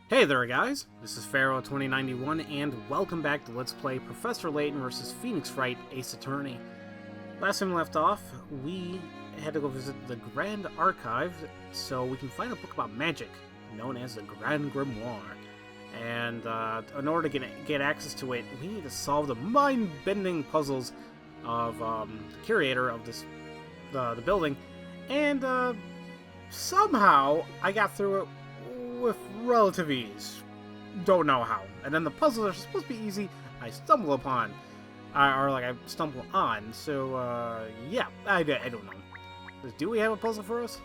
Hey there guys, this is Pharaoh2091 and welcome back to Let's Play Professor Layton vs. Phoenix Wright Ace Attorney. Last time we left off, we had to go visit the Grand Archive so we can find a book about magic, known as the Grand Grimoire. And in order to get access to it, we need to solve the mind-bending puzzles of the curator of the building. And somehow I got through it with relative ease. Don't know how. And then the puzzles are supposed to be easy. I stumble upon. Or like I stumble on. So, yeah. I don't know. Does Dewey have a puzzle for us?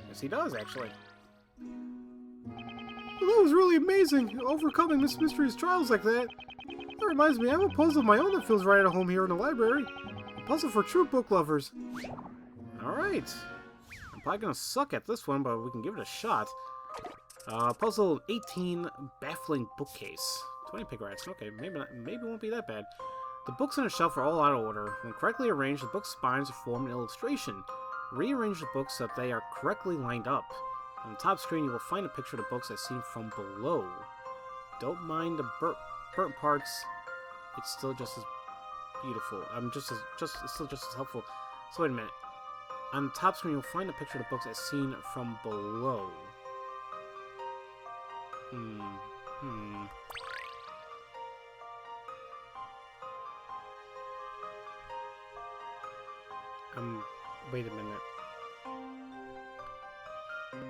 Yes, he does, actually. Well, that was really amazing. Overcoming Miss Mystery's trials like that. That reminds me, I have a puzzle of my own that feels right at home here in the library. A puzzle for true book lovers. Alright. I'm probably gonna suck at this one, but we can give it a shot. Puzzle 18, Baffling Bookcase. 20 pig rats. Okay, maybe it won't be that bad. The books on a shelf are all out of order. When correctly arranged, the book spines form an illustration. Rearrange the books so that they are correctly lined up. On the top screen, you will find a picture of the books as seen from below. Don't mind the burnt parts. It's still just as beautiful. It's still just as helpful. So wait a minute. On the top screen, you'll find a picture of the books as seen from below. Wait a minute.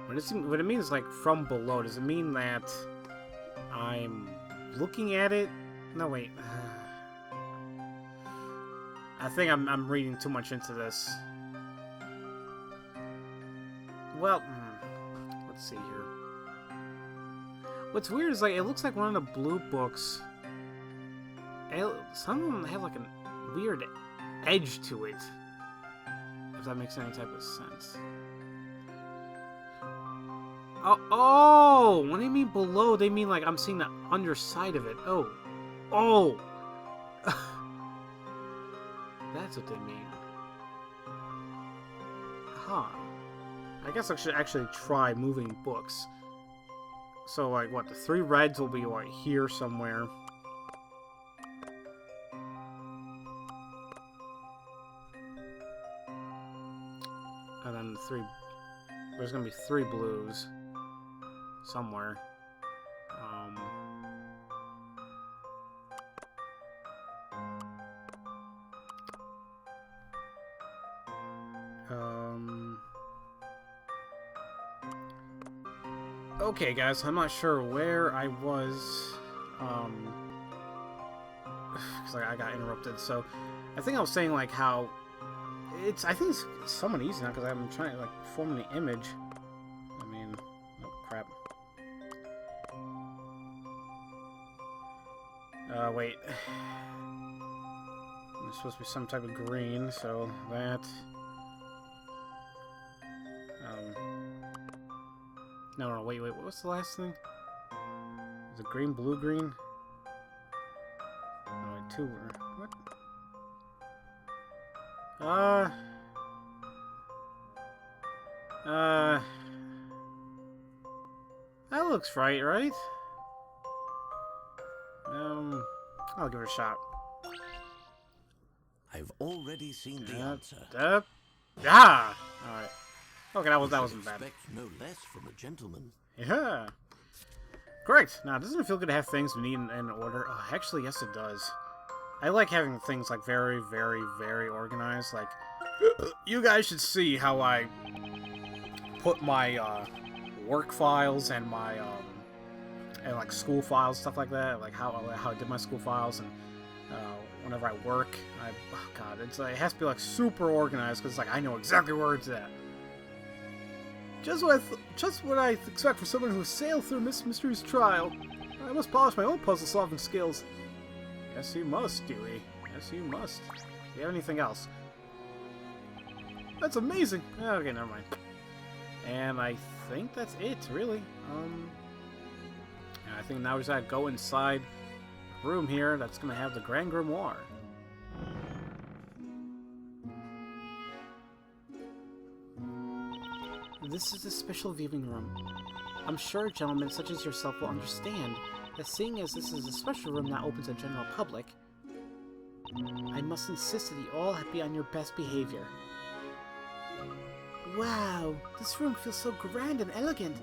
When it means like from below, does it mean that I'm looking at it? No, wait. I think I'm reading too much into this. Well, let's see here. What's weird is, like, it looks like one of the blue books. Some of them have, like, a weird edge to it. If that makes any type of sense. Oh! When they mean below, they mean, like, I'm seeing the underside of it. Oh! Oh! That's what they mean. Huh. I guess I should actually try moving books. So, like, what, the three reds will be, like, here somewhere. And then there's gonna be three blues somewhere. Okay, guys, I'm not sure where I was, because I got interrupted, so I think I was saying, like, how I think it's somewhat easy now, because I'm trying to, like, form the image. I mean, oh, crap. Wait. There's supposed to be some type of green, so that... No, wait, what's the last thing? Is it green, blue, green? No, wait, two were... What? That looks right? I'll give it a shot. I've already seen the answer. Ah! Alright. Okay, that wasn't bad. Expect no less from a gentleman. Yeah. Great. Now, doesn't it feel good to have things neat and in order? Oh, actually, yes, it does. I like having things, like, very, very, very organized. Like, you guys should see how I put my work files and my and like school files, stuff like that. Like how I did my school files, and whenever I work, oh god, it has to be like super organized because like I know exactly where it's at. Just what I expect for someone who sailed through Miss Mystery's trial. I must polish my own puzzle-solving skills. Yes, you must, Dewey. Yes, you must. Do you have anything else? That's amazing! Okay, never mind. And I think that's it, really. I think now we just gotta go inside a room here that's gonna have the Grand Grimoire. This is a special viewing room. I'm sure gentlemen such as yourself will understand that seeing as this is a special room not open to the general public, I must insist that you all be on your best behavior. Wow, this room feels so grand and elegant.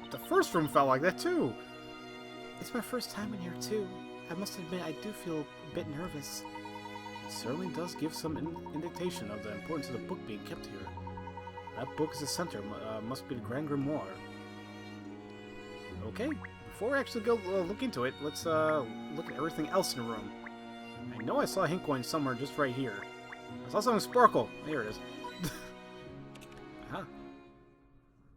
The first room felt like that too. It's my first time in here too. I must admit I do feel a bit nervous. It certainly does give some indication of the importance of the book being kept here. That book is the center, must be the Grand Grimoire. Okay, before we actually go look into it, let's look at everything else in the room. I know I saw a hint coin somewhere just right here. I saw something sparkle. Here it is. Huh.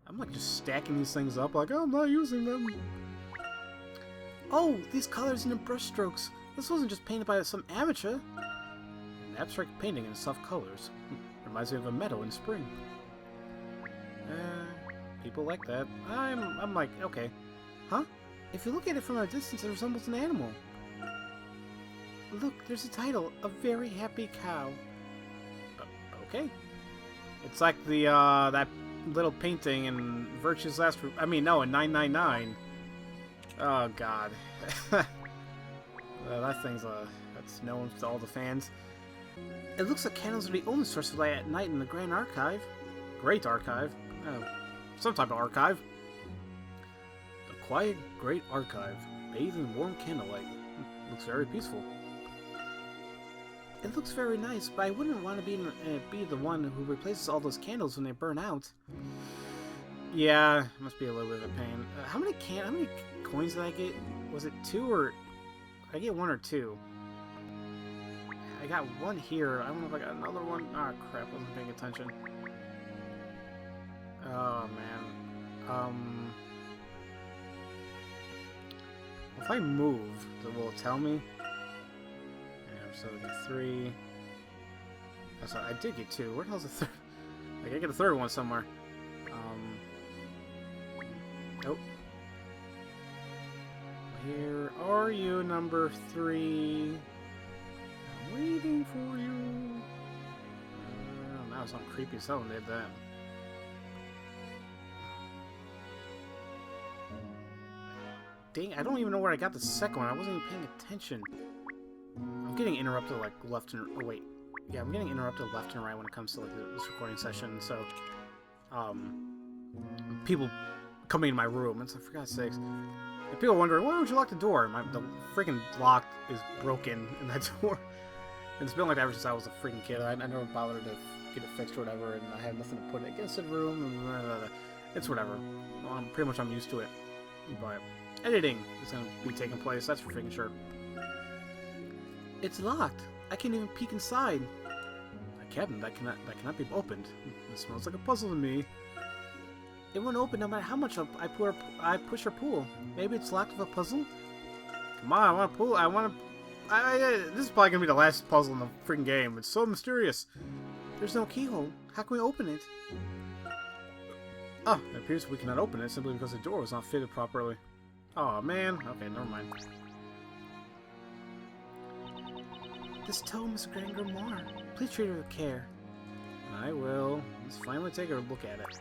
I'm like just stacking these things up like, oh, I'm not using them. Oh, these colors and the brush strokes. This wasn't just painted by some amateur. An abstract painting in soft colors. Reminds me of a meadow in spring. People like that. I'm like, okay. Huh? If you look at it from a distance, it resembles an animal. Look, there's a title. A Very Happy Cow. Okay. It's like the, that little painting in Virtue's Last... I mean, no, in 999. Oh, God. That thing's, that's known to all the fans. It looks like candles are the only source of light at night in the Grand Archive. Great Archive. Some type of archive. The quiet, great archive, bathed in warm candlelight. Looks very peaceful. It looks very nice, but I wouldn't want to be the one who replaces all those candles when they burn out. Yeah, it must be a little bit of a pain. How many coins did I get? Was it 2 or... I get 1 or 2. I got 1 here. I don't know if I got another one. Ah, crap, I wasn't paying attention. Oh, man. If I move, will it tell me? Yeah, so I get 3. That's not, I did get 2. Where the hell's the third? Like, I get a third one somewhere. Nope. Where are you, number 3? I'm waiting for you. Now some creepy someone did that. Dang, I don't even know where I got the second one. I wasn't even paying attention. I'm getting interrupted like left and... Oh, wait. Yeah, I'm getting interrupted left and right when it comes to like this recording session, so... people coming in my room, and so for God's sakes... And people are wondering, why would you lock the door? The freaking lock is broken in that door. And it's been like that ever since I was a freaking kid. I never bothered to get it fixed or whatever, and I had nothing to put it against the room, and it's whatever. Well, pretty much I'm used to it. But editing is going to be taking place, that's for freaking sure. It's locked. I can't even peek inside. A cabinet that cannot be opened. It smells like a puzzle to me. It won't open no matter how much I push or pull. Maybe it's locked with a puzzle? Come on, I want to pull. This is probably going to be the last puzzle in the freaking game. It's so mysterious. There's no keyhole. How can we open it? Oh, it appears we cannot open it simply because the door was not fitted properly. Oh man. Okay, never mind. This tome is a Grand Grimoire. Please treat it with care. I will. Let's finally take a look at it.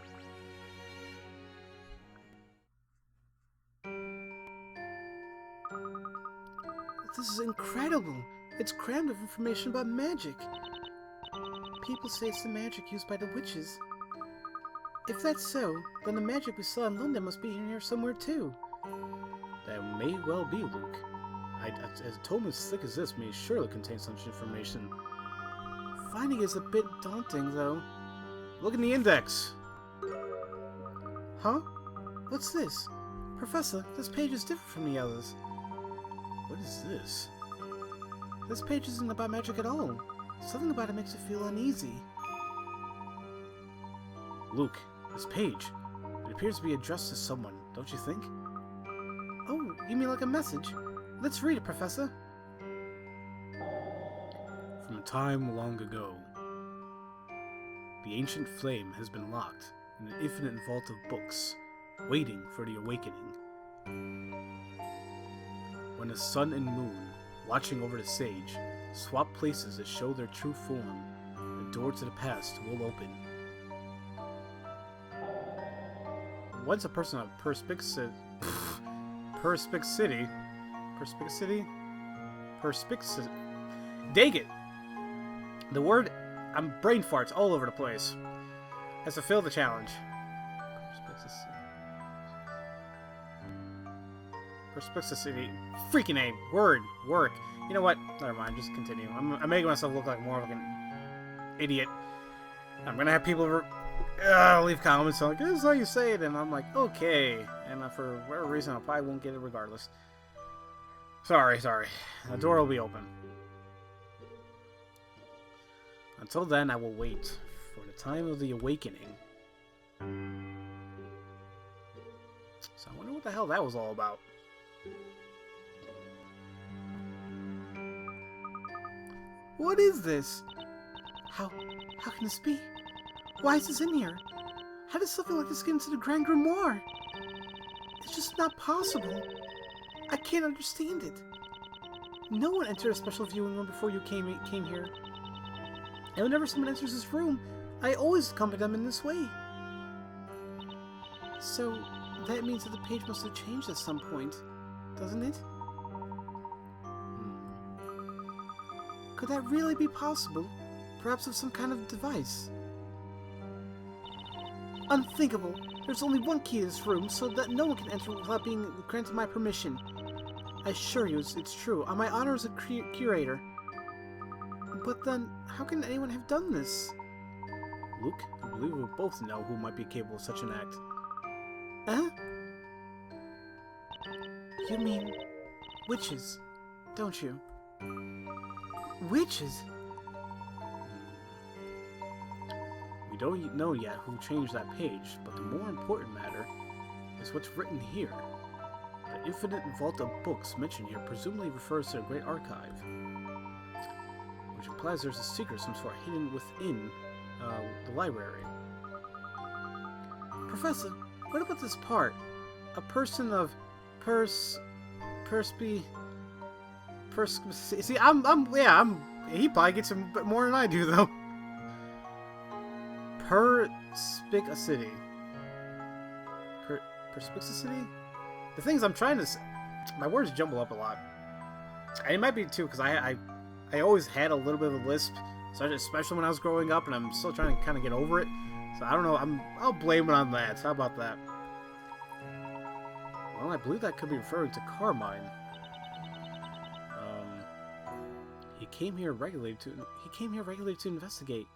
This is incredible! It's crammed with information about magic. People say it's the magic used by the witches. If that's so, then the magic we saw in London must be in here somewhere too. That may well be, Luke. A tome as thick as this may surely contain such information. Finding it is a bit daunting, though. Look in the index! Huh? What's this? Professor, this page is different from the others. What is this? This page isn't about magic at all. Something about it makes you feel uneasy. Luke, this page. It appears to be addressed to someone, don't you think? Oh, you mean like a message? Let's read it, Professor. From a time long ago, the ancient flame has been locked in an infinite vault of books, waiting for the awakening. When the sun and moon, watching over the sage, swap places to show their true form, the door to the past will open. Once a person of perspicacity. Dang it! The word, I'm brain farts all over the place. Has to fail the challenge. Perspicacity. Freaking name. Word. Work. You know what? Never mind. Just continue. I'm making myself look like more of an idiot. I'm gonna have people leave comments like, this is how you say it, and I'm like, okay. And for whatever reason, I probably won't get it regardless. Sorry. The door will be open. Until then, I will wait for the time of the awakening. So I wonder what the hell that was all about. What is this? How can this be? Why is this in here? How does something like this get into the Grand Grimoire? It's just not possible. I can't understand it. No one entered a special viewing room before you came here. And whenever someone enters this room, I always accompany them in this way. So, that means that the page must have changed at some point, doesn't it? Could that really be possible? Perhaps with some kind of device? Unthinkable! There's only one key to this room, so that no one can enter without being granted my permission. I assure you, it's true. On my honor as a curator. But then, how can anyone have done this? Luke, I believe we both know who might be capable of such an act. Huh? You mean witches, don't you? Witches? We don't know yet who changed that page, but the more important matter is what's written here. The infinite vault of books mentioned here presumably refers to a great archive, which implies there's a secret some sort hidden within the library. Professor, what about this part? A person of see, he probably gets him more than I do, though. Perspicacity. Perspicacity? The things I'm trying to say, my words jumble up a lot. And it might be, too, because I always had a little bit of a lisp, especially when I was growing up, and I'm still trying to kind of get over it. So I don't know, I'll blame it on that. How about that? Well, I believe that could be referring to Carmine. He came here regularly to investigate.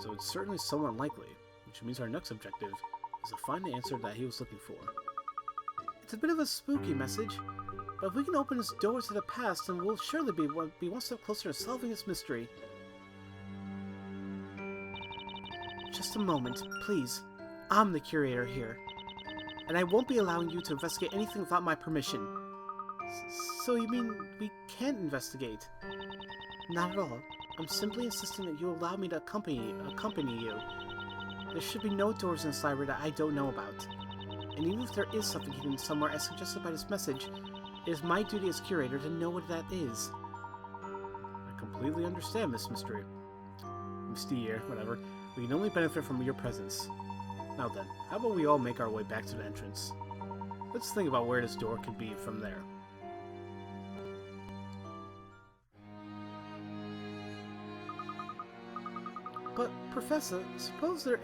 So it's certainly somewhat likely, which means our next objective is to find the answer that he was looking for. It's a bit of a spooky message, but if we can open this door to the past, then we'll surely be one step closer to solving this mystery. Just a moment, please. I'm the curator here, and I won't be allowing you to investigate anything without my permission. So you mean we can't investigate? Not at all. I'm simply insisting that you allow me to accompany you. There should be no doors in this library that I don't know about. And even if there is something hidden somewhere as suggested by this message, it is my duty as curator to know what that is. I completely understand, Miss Mystery. Mystere, whatever. We can only benefit from your presence. Now then, how about we all make our way back to the entrance? Let's think about where this door could be from there. But, Professor, supposing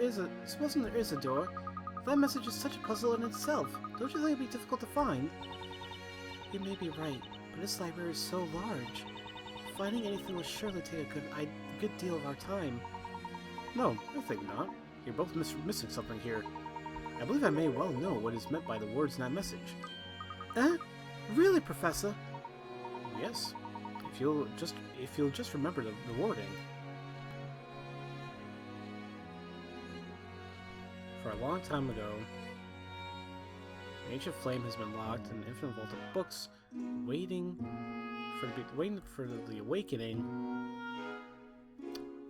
there is a door, that message is such a puzzle in itself. Don't you think it'd be difficult to find? You may be right, but this library is so large. Finding anything will surely take a good deal of our time. No, I think not. You're both missing something here. I believe I may well know what is meant by the words in that message. Really, Professor? Yes. If you'll just remember the wording. For a long time ago, an ancient flame has been locked in an infinite vault of books, waiting for the awakening.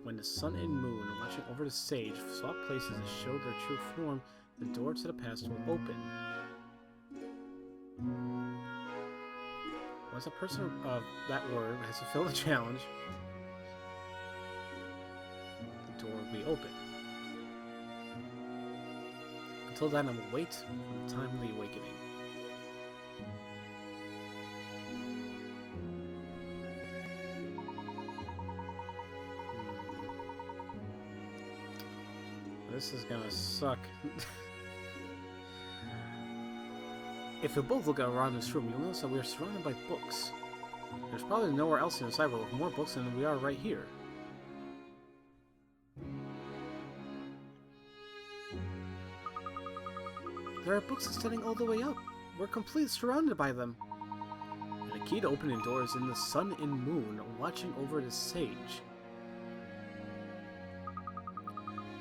When the sun and moon, watching over the stage, swap places and show their true form, the door to the past will open. Once a person of that word has fulfilled the challenge, the door will be open. Until then, I will wait for the time of the awakening. This is gonna suck. If you both look around this room, you'll notice that we are surrounded by books. There's probably nowhere else in the cyber with more books than we are right here. There are books extending all the way up. We're completely surrounded by them. And the key to opening doors in the sun and moon watching over the sage.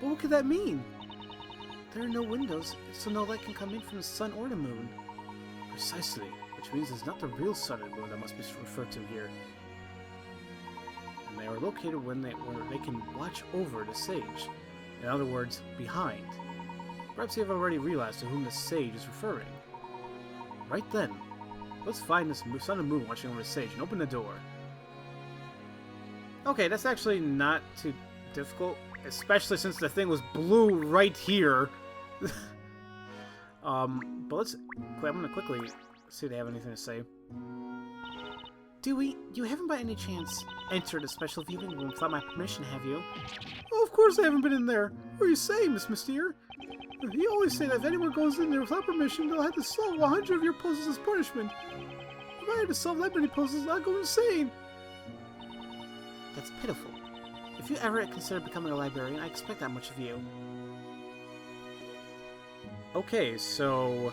But what could that mean? There are no windows, so no light can come in from the sun or the moon. Precisely, which means it's not the real sun and moon that must be referred to here. And they are located where they can watch over the sage. In other words, behind. Perhaps you have already realized to whom the sage is referring. Right then, let's find this sun and moon watching over the sage and open the door. Okay, that's actually not too difficult, especially since the thing was blue right here. But I'm gonna quickly see if they have anything to say. Dewey, you haven't by any chance entered a special viewing room without my permission, have you? Oh, of course I haven't been in there. What are you saying, Miss Mystere? You always say that if anyone goes in there without permission, they'll have to solve 100 of your puzzles as punishment. If I had to solve that many puzzles, I'd go insane. That's pitiful. If you ever consider becoming a librarian, I expect that much of you. Okay, so...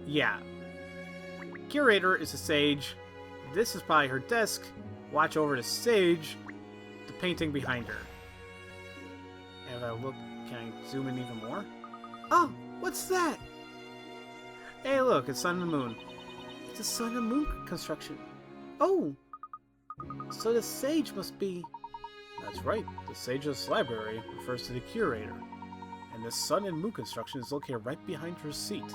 yeah. Curator is a sage. This is probably her desk. Watch over the sage. The painting behind her. And if I look... can I zoom in even more? Oh, what's that? Hey, look, it's Sun and Moon. It's a sun and moon construction. Oh! So the sage must be... That's right. The Sage's library refers to the curator. And the sun and moon construction is located right behind her seat.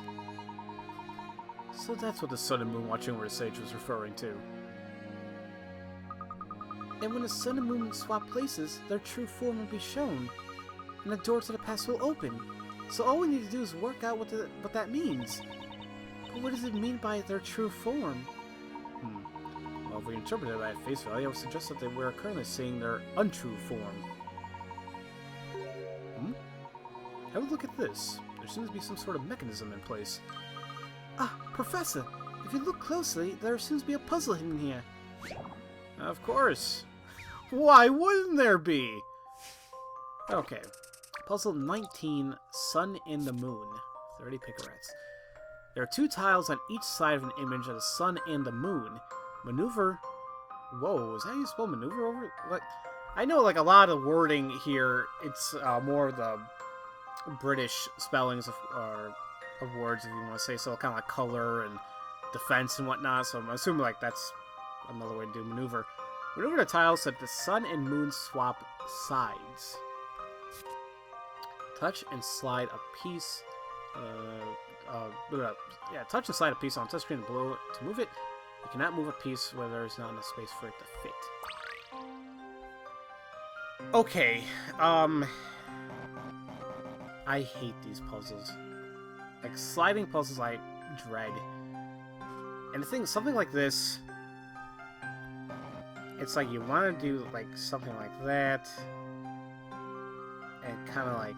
So that's what the sun and moon watching over the sage was referring to. And when the sun and moon swap places, their true form will be shown. And the door to the past will open. So all we need to do is work out what that means. But what does it mean by their true form? Well, if we interpret it at face value, I would suggest that we are currently seeing their untrue form. Have a look at this. There seems to be some sort of mechanism in place. Ah, Professor! If you look closely, there seems to be a puzzle hidden here. Of course. Why wouldn't there be? Okay. Puzzle 19, Sun and the Moon. 30 picarettes. There are 2 tiles on each side of an image of the sun and the moon. Maneuver... Whoa, is that how you spell maneuver over? What? I know, like, a lot of wording here, it's more of the British spellings of words, if you want to say so, kind of like color and defense and whatnot, so I'm assuming, like, that's another way to do maneuver. Maneuver the tiles so that the sun and moon swap sides. Touch and slide a piece... touch and slide a piece on touchscreen below to move it. You cannot move a piece where there is not enough space for it to fit. Okay, I hate these puzzles. Like, sliding puzzles I dread. And the thing, something like this, it's like you want to do, like, something like that, and kind of like...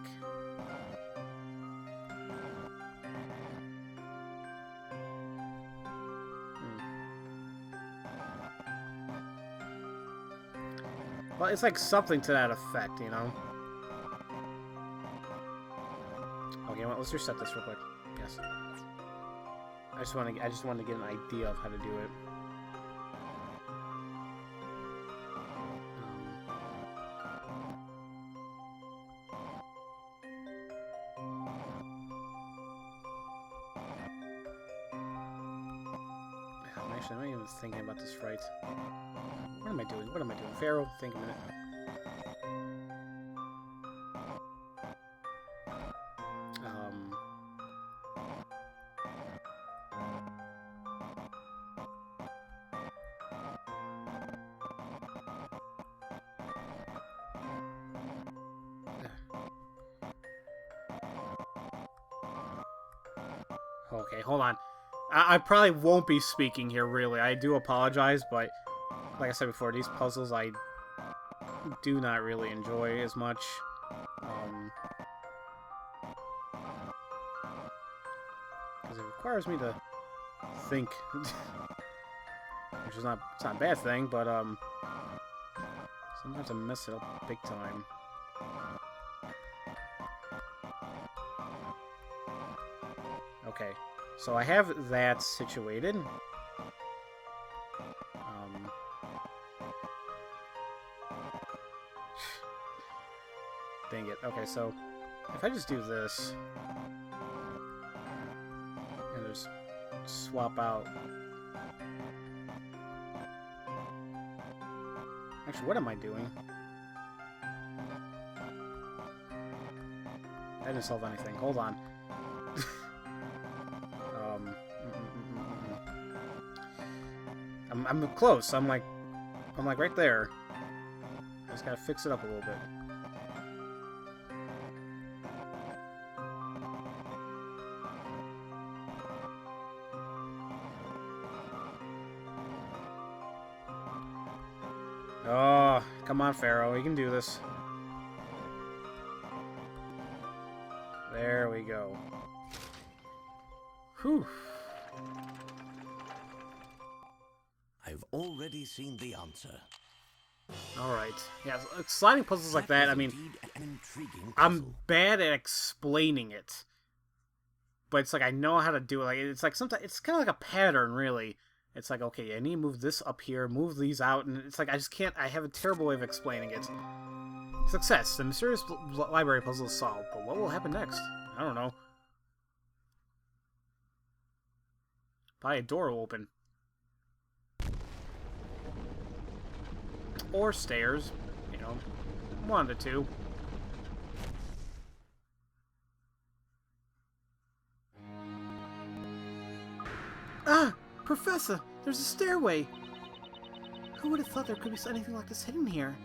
Well, it's like something to that effect, you know? Okay, well, let's reset this real quick. Yes. I just wanted to get an idea of how to do it. Actually, I'm not even thinking about this right. What am I doing? What am I doing? Pharaoh, think a minute. Okay, hold on. I probably won't be speaking here, really. I do apologize, but like I said before, these puzzles I do not really enjoy as much. Because it requires me to think, which is not, it's not a bad thing, but sometimes I mess it up big time. Okay, so I have that situated. Dang it. Okay, so if I just do this and just swap out. Actually, what am I doing? That didn't solve anything. Hold on. I'm close. I'm like right there. I just gotta fix it up a little bit. Oh, come on, Pharaoh. You can do this. There we go. Whew. I've already seen the answer. Alright. Yeah, sliding puzzles like that, I mean, An intriguing I'm puzzle. bad at explaining it. But it's like I know how to do it. Like it's like sometimes it's kind of like a pattern, really. It's like, okay, I need to move this up here, move these out, and it's like I just can't. I have a terrible way of explaining it. Success. The mysterious library puzzle is solved, but what will happen next? I don't know. Probably a door will open. Or stairs, you know, one of the two. Ah! Professor! There's a stairway! Who would have thought there could be anything like this hidden here?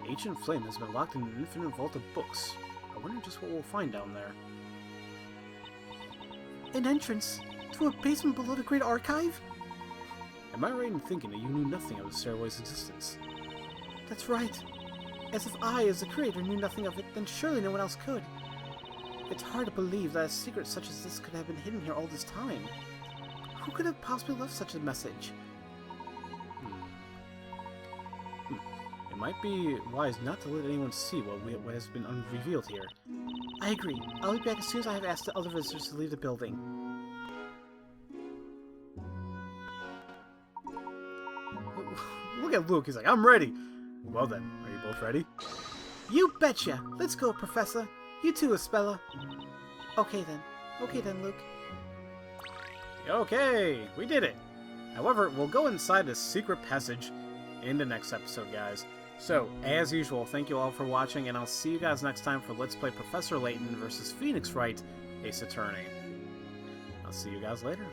The ancient flame has been locked in an infinite vault of books. I wonder just what we'll find down there. An entrance to a basement below the Great Archive? Am I right in thinking that you knew nothing of the stairway's existence? That's right. As if I, as the creator, knew nothing of it, then surely no one else could. It's hard to believe that a secret such as this could have been hidden here all this time. Who could have possibly left such a message? It might be wise not to let anyone see what has been revealed here. I agree. I'll be back as soon as I have asked the other visitors to leave the building. Look at Luke, he's like, I'm ready! Well then, are you both ready? You betcha! Let's go, Professor! You too, Espella! Okay then, Luke. Okay, we did it! However, we'll go inside the secret passage in the next episode, guys. So, as usual, thank you all for watching, and I'll see you guys next time for Let's Play Professor Layton versus Phoenix Wright, Ace Attorney. I'll see you guys later.